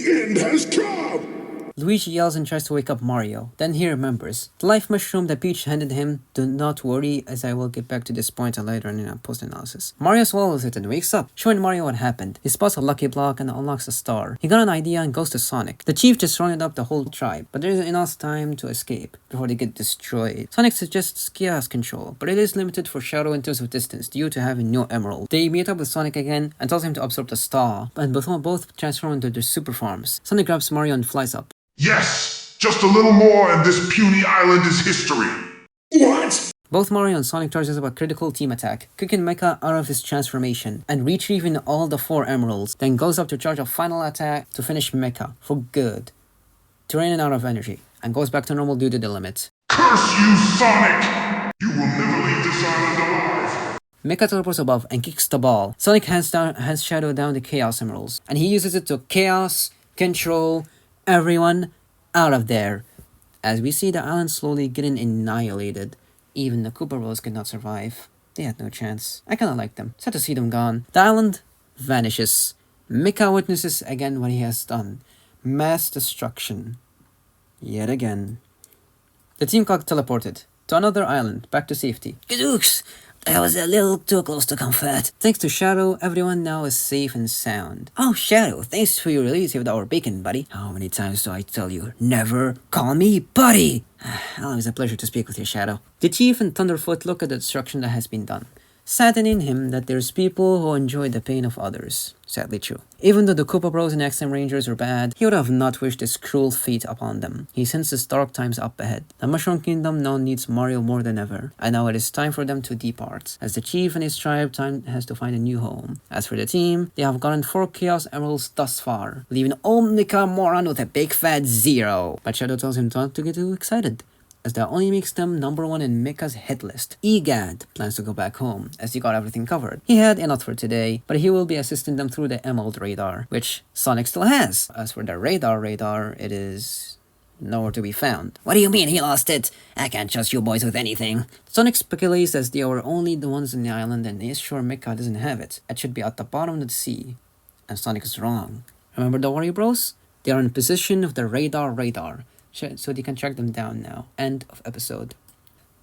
end has come! Luigi yells and tries to wake up Mario. Then he remembers. The life mushroom that Peach handed him, do not worry, as I will get back to this point later in a post-analysis. Mario swallows it and wakes up, showing Mario what happened. He spots a lucky block and unlocks a star. He got an idea and goes to Sonic. The chief just rounded up the whole tribe, but there is enough time to escape before they get destroyed. Sonic suggests chaos control, but it is limited for Shadow in terms of distance due to having no emerald. They meet up with Sonic again and tells him to absorb the star, and both transform into their super forms. Sonic grabs Mario and flies up. Yes! Just a little more and this puny island is history! What? Both Mario and Sonic charges up a critical team attack, kicking Mecha out of his transformation and retrieving all the 4 emeralds, then goes up to charge a final attack to finish Mecha for good, draining out of energy, and goes back to normal due to the limit. Curse you, Sonic! You will never leave this island alive! Mecha teleports above and kicks the ball. Sonic hands Shadow down the Chaos Emeralds, and he uses it to Chaos control everyone out of there. As we see the island slowly getting annihilated, even the Koopa Bros could not survive. They had no chance. I kinda like them. Sad to see them gone. The island vanishes. Mecha witnesses again what he has done. Mass destruction. Yet again. The team got teleported to another island, back to safety. Gadooks! I was a little too close to comfort. Thanks to Shadow, everyone now is safe and sound. Oh, Shadow, thanks for your release of our bacon, buddy. How many times do I tell you, never call me buddy? Always a pleasure to speak with you, Shadow. The Chief and Thunderfoot look at the destruction that has been done, saddening him that there's people who enjoy the pain of others. Sadly true. Even though the Koopa Bros and XM Rangers are bad, he would have not wished this cruel fate upon them. He senses dark times up ahead. The Mushroom Kingdom now needs Mario more than ever, and now it is time for them to depart, as the Chief and his tribe has to find a new home. As for the team, they have gotten 4 Chaos Emeralds thus far, leaving old Mecha Moron with a big fat 0. But Shadow tells him not to get too excited, as that only makes them #1 in Mecha's hit list. Egad plans to go back home, as he got everything covered. He had enough for today, but he will be assisting them through the Emerald Radar, which Sonic still has. As for the radar, it is nowhere to be found. What do you mean he lost it? I can't trust you boys with anything. Sonic speculates as they are only the ones in the island and is sure Mecha doesn't have it. It should be at the bottom of the sea. And Sonic is wrong. Remember the Wario Bros? They are in position of the radar, so they can track them down now. End of episode.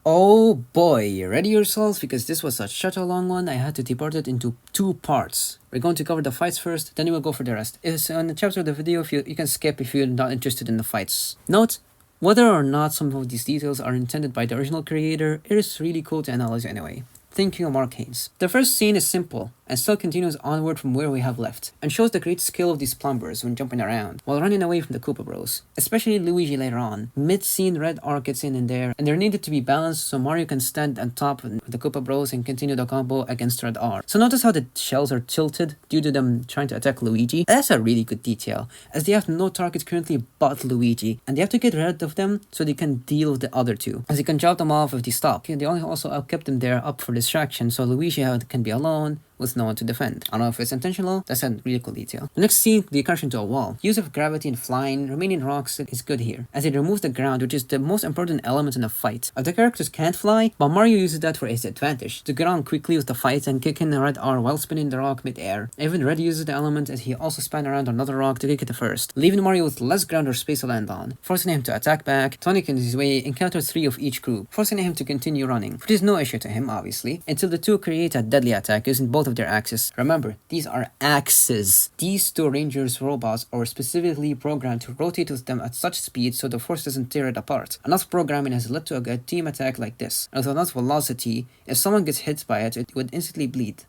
Oh boy, ready yourselves, because this was such a long one. I had to depart it into 2 parts. We're going to cover the fights first, then we will go for the rest. It's on the chapter of the video. If you can skip if you're not interested in the fights. Note, whether or not some of these details are intended by the original creator, it is really cool to analyze anyway. Thank you, Mark Haynes. The first scene is simple and still continues onward from where we have left, and shows the great skill of these plumbers when jumping around while running away from the Koopa Bros, especially Luigi later on. Mid-scene, Red R gets in there, and there needed to be balance so Mario can stand on top of the Koopa Bros and continue the combo against Red R. So notice how the shells are tilted due to them trying to attack Luigi. That's a really good detail, as they have no target currently but Luigi, and they have to get rid of them so they can deal with the other 2, as they can drop them off if they stop. They also kept them there up for distraction so Luigi can be alone with no one to defend. I don't know if it's intentional, that's a really cool detail. The next scene, the crash into a wall. Use of gravity and flying, remaining rocks is good here, as it removes the ground, which is the most important element in a fight. The characters can't fly, but Mario uses that for his advantage, to get on quickly with the fight and kick in the Red R while spinning the rock mid-air. Even Red uses the element as he also spun around another rock to kick it first, leaving Mario with less ground or space to land on, forcing him to attack back. Sonic in his way encounters 3 of each group, forcing him to continue running, which is no issue to him obviously, until the 2 create a deadly attack using both of their axes. Remember, these are axes. These 2 Rangers robots are specifically programmed to rotate with them at such speed so the force doesn't tear it apart. Enough programming has led to a good team attack like this. And with enough velocity, if someone gets hit by it, it would instantly bleed,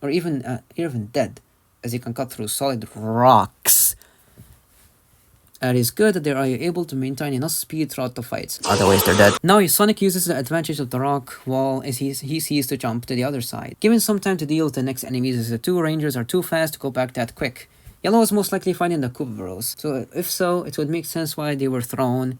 or even dead, as it can cut through solid rocks. It is good that they are able to maintain enough speed throughout the fights, otherwise they're dead. Now Sonic uses the advantage of the rock wall as he sees to jump to the other side, giving some time to deal with the next enemies as the 2 Rangers are too fast to go back that quick. Yellow is most likely finding the Koopa Bros, so if so, it would make sense why they were thrown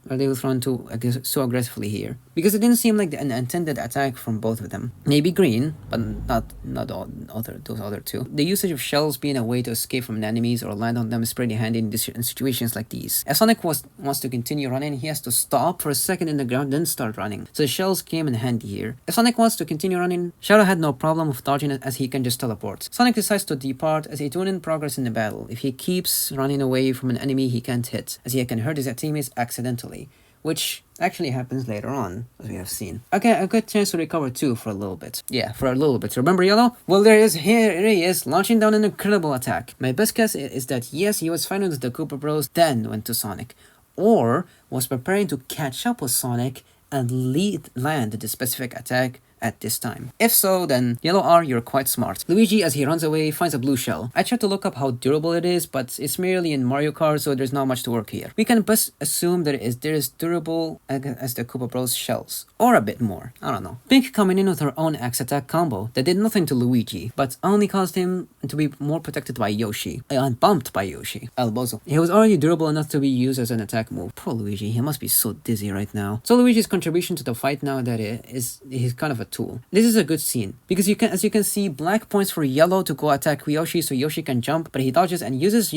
so aggressively here, because it didn't seem like an intended attack from both of them. Maybe green, but not those other 2. The usage of shells being a way to escape from enemies or land on them is pretty handy in situations like these. If Sonic wants to continue running, he has to stop for a second in the ground, then start running, so the shells came in handy here. If Sonic wants to continue running, Shadow had no problem with dodging it as he can just teleport. Sonic decides to depart as he tune in progress in the battle. If he keeps running away from an enemy he can't hit, as he can hurt his teammates accidentally, which actually happens later on, as we have seen. Okay, a good chance to recover too for a little bit. Yeah, for a little bit. Remember Yellow? Well, here he is, launching down an incredible attack. My best guess is that yes, he was fighting with the Koopa Bros, then went to Sonic. Or was preparing to catch up with Sonic and land the specific attack at this time. If so, then Yellow R, you're quite smart. Luigi, as he runs away, finds a blue shell. I tried to look up how durable it is, but it's merely in Mario Kart, so there's not much to work here. We can best assume that they're as durable as the Koopa Bros shells, or a bit more. I don't know. Pink coming in with her own axe attack combo that did nothing to Luigi, but only caused him to be more protected by Yoshi, and bumped by Yoshi. El Bozo. He was already durable enough to be used as an attack move. Poor Luigi, he must be so dizzy right now. So Luigi's contribution to the fight now that he's kind of a tool. This is a good scene because as you can see, black points for Yellow to go attack Yoshi so Yoshi can jump, but he dodges and uses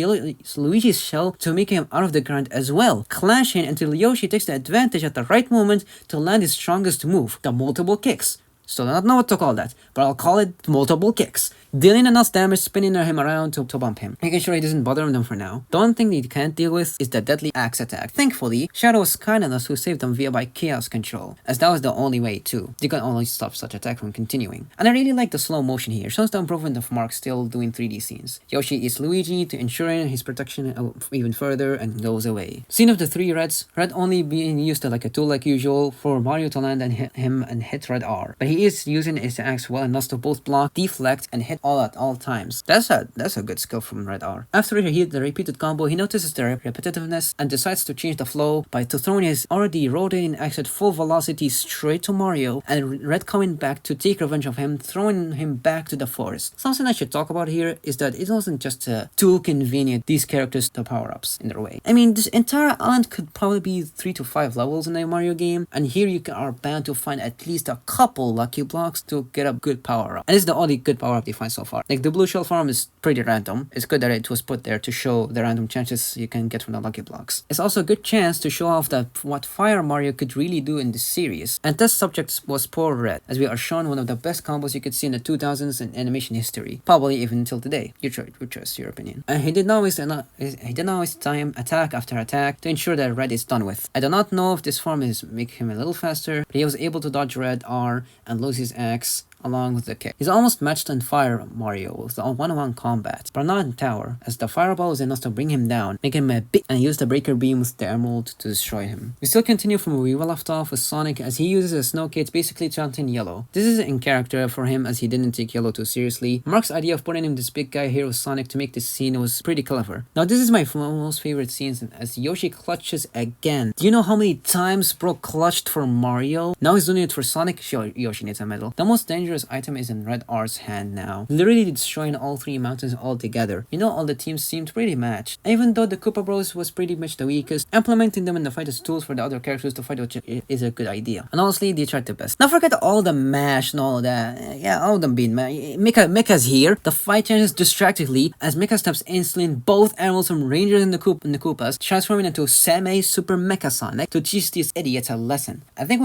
Luigi's shell to make him out of the ground as well, clashing until Yoshi takes the advantage at the right moment to land his strongest move, the multiple kicks. Still do not know what to call that, but I'll call it multiple kicks. Dealing enough damage, spinning him around to bump him, making sure he doesn't bother them for now. The one thing they can't deal with is the deadly axe attack. Thankfully, Shadow was kind enough to save them by chaos control, as that was the only way too. They can only stop such attack from continuing. And I really like the slow motion here, shows the improvement of Mark still doing 3D scenes. Yoshi eats Luigi to ensuring his protection even further and goes away. Scene of the three Reds, Red only being used like a tool like usual for Mario to land and hit Red R. But he is using his axe well enough to both block, deflect, and hit all at all times. That's a good skill from Red R. After he hit the repeated combo, he notices the repetitiveness and decides to change the flow by throwing his already rotating axe at full velocity straight to Mario, and Red coming back to take revenge of him, throwing him back to the forest. Something I should talk about here is that it wasn't just too convenient these characters to power-ups in their way. I mean, this entire island could probably be 3 to 5 levels in a Mario game, and here you are bound to find at least a couple lucky blocks to get a good power-up. And this is the only good power-up they find so far. Like the blue shell farm is pretty random. It's good that it was put there to show the random chances you can get from the lucky blocks. It's also a good chance to show off what Fire Mario could really do in this series. And test subject was poor Red, as we are shown one of the best combos you could see in the 2000s in animation history, probably even until today. Your choice, your opinion. And he did not waste time attack after attack to ensure that Red is done with. I do not know if this form is make him a little faster, but he was able to dodge Red R and lose his axe along with the kick. He's almost matched on Fire Mario with the one-on-one combat, but not in Tower, as the fireball is enough to bring him down, make him a bit, and use the breaker beam with the emerald to destroy him. We still continue from where we left off with Sonic, as he uses a snow kit basically chanting Yellow. This is in character for him, as he didn't take Yellow too seriously. Mark's idea of putting him this big guy here with Sonic to make this scene was pretty clever. Now this is my most favorite scenes, as Yoshi clutches again. Do you know how many times Bro clutched for Mario? Now he's doing it for Sonic. Sure, Yoshi needs a medal. The most dangerous item is in Red R's hand now, literally destroying all 3 mountains all together. You know, all the teams seemed pretty matched. Even though the Koopa Bros was pretty much the weakest, implementing them in the fight as tools for the other characters to fight is a good idea. And honestly, they tried their best. Now forget all the mash and all that. Yeah, all of them being mashed. Mecha's here. The fight changes distractingly as Mecha steps instantly both animals from Rangers and the Koopas, transforming into semi-super Mecha Sonic to teach these idiots a lesson. I think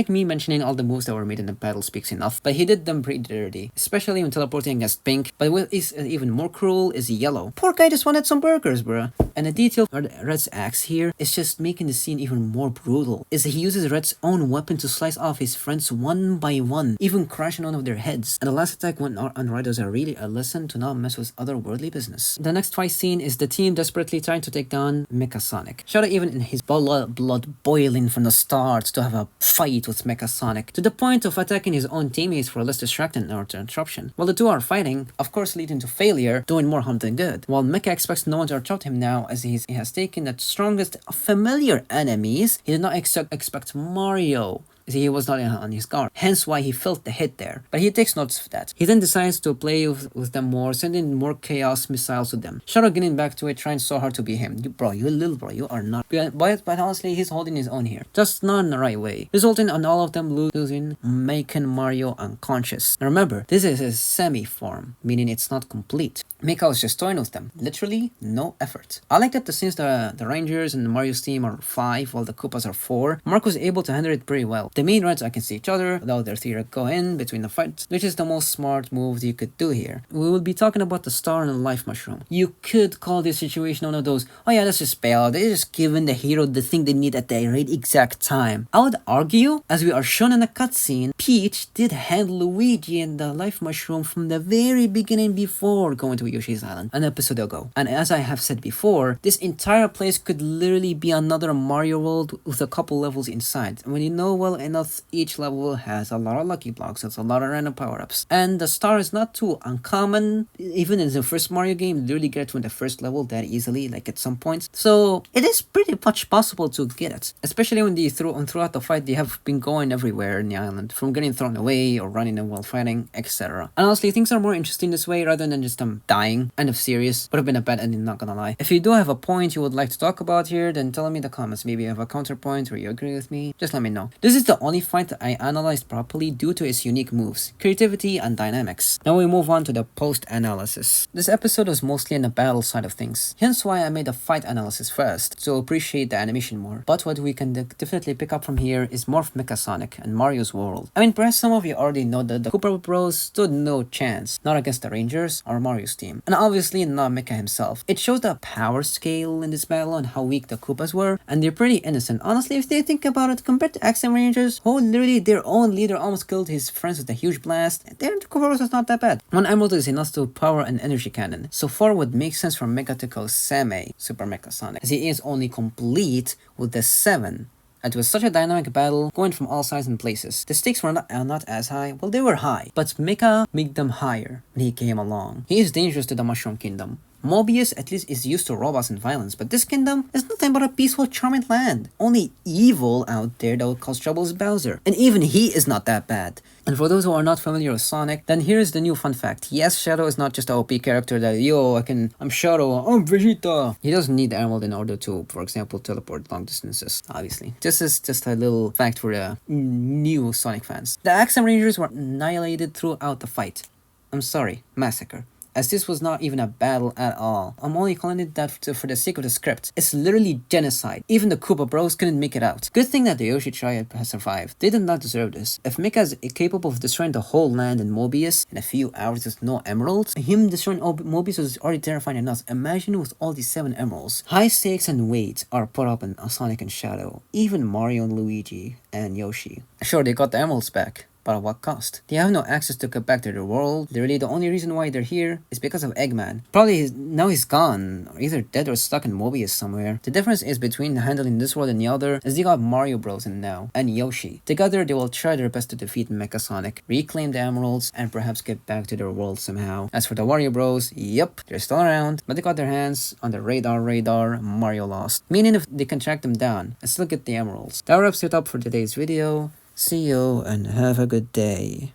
me mentioning all the moves that were made in the battle speaks enough, but he did them pretty dirty, especially when teleporting against Pink. But what is even more cruel is Yellow. Poor guy just wanted some burgers, bruh. And the detail for Red's axe here is just making the scene even more brutal, is that he uses Red's own weapon to slice off his friends one by one, even crashing one of their heads. And the last attack went on Red was really a lesson to not mess with otherworldly business. The next fight scene is the team desperately trying to take down Mecha Sonic. Shadow even in his blood boiling from the start to have a fight with Mecha Sonic, to the point of attacking his own teammates for less distraction or interruption. While the two are fighting, of course leading to failure, doing more harm than good. While Mecha expects no one to interrupt him now, as he has taken the strongest familiar enemies, he did not expect Mario. He was not on his guard, hence why he felt the hit there. But he takes notice of that. He then decides to play with them more, sending more chaos missiles to them. Shadow getting back to it, trying so hard to be him. You little bro, you are not. But honestly, he's holding his own here, just not in the right way, resulting in all of them losing, making Mario unconscious. Now remember, this is a semi-form, meaning it's not complete. Mecha was just toying with them, literally no effort. I like that since the Rangers and the Mario's team are 5 while the Koopas are 4, Mark was able to handle it pretty well. the main routes against each other without their theory go in between the fights, which is the most smart move you could do here. We will be talking about the star and the life mushroom. You could call this situation one of those, oh yeah, let's just bail. They're just giving the hero the thing they need at the right exact time. I would argue, as we are shown in the cutscene, Peach did handle Luigi and the life mushroom from the very beginning before going to Yoshi's Island an episode ago. And as I have said before, this entire place could literally be another Mario world with a couple levels inside. And when you know well enough, each level has a lot of lucky blocks, it's a lot of random power-ups. And the star is not too uncommon. Even in the first Mario game, you literally get to the first level that easily, like at some points. So it is pretty much possible to get it. Especially when throughout the fight, they have been going everywhere in the island, from getting thrown away or running in while fighting, etc. And honestly, things are more interesting this way rather than just them dying. End of series. Would have been a bad ending, not gonna lie. If you do have a point you would like to talk about here, then tell me in the comments. Maybe you have a counterpoint or you agree with me. Just let me know. This is the only fight that I analyzed properly due to its unique moves, creativity, and dynamics. Now we move on to the post-analysis. This episode was mostly on the battle side of things, hence why I made a fight analysis first, to appreciate the animation more. But what we can definitely pick up from here is more of Mecha Sonic and Mario's world. I mean, perhaps some of you already know that the Koopa Bros stood no chance, not against the Rangers or Mario's team, and obviously not Mecha himself. It shows the power scale in this battle and how weak the Koopas were, and they're pretty innocent. Honestly, if they think about it, compared to Action Rangers, who literally their own leader almost killed his friends with a huge blast, their Koopa Bros was not that bad. One emerald is enough to power an energy cannon, so far would make sense for Mecha to call Same Super Mecha Sonic, as he is only complete with the 7. It was such a dynamic battle, going from all sides and places. The stakes were not as high, well they were high, but Mecha made them higher when he came along. He is dangerous to the Mushroom Kingdom. Mobius at least is used to robots and violence, but this kingdom is nothing but a peaceful, charming land. Only evil out there that would cause trouble is Bowser, and even he is not that bad. And for those who are not familiar with Sonic, then here's the new fun fact. Yes, Shadow is not just a OP character that, yo, I'm Shadow, I'm Vegeta. He doesn't need the emerald in order to, for example, teleport long distances, obviously. This is just a little fact for the new Sonic fans. The Action Rangers were annihilated throughout the fight. I'm sorry, massacre, as this was not even a battle at all. I'm only calling it that for the sake of the script. It's literally genocide. Even the Koopa Bros couldn't make it out. Good thing that the Yoshi tribe has survived. They did not deserve this. If Mecha is capable of destroying the whole land in Mobius in a few hours with no emeralds, him destroying Mobius was already terrifying enough. Imagine with all these 7 emeralds. High stakes and weight are put up in Sonic and Shadow. Even Mario and Luigi and Yoshi. Sure, they got the emeralds back, but at what cost? They have no access to get back to their world. Literally, the only reason why they're here is because of Eggman. Probably now he's gone, or either dead or stuck in Mobius somewhere. The difference is between handling this world and the other is they got Mario Bros in now, and Yoshi. Together, they will try their best to defeat Mecha Sonic, reclaim the emeralds, and perhaps get back to their world somehow. As for the Wario Bros, yep, they're still around, but they got their hands on the radar Mario lost. Meaning if they can track them down and still get the emeralds. That wraps it up for today's video. See you and have a good day.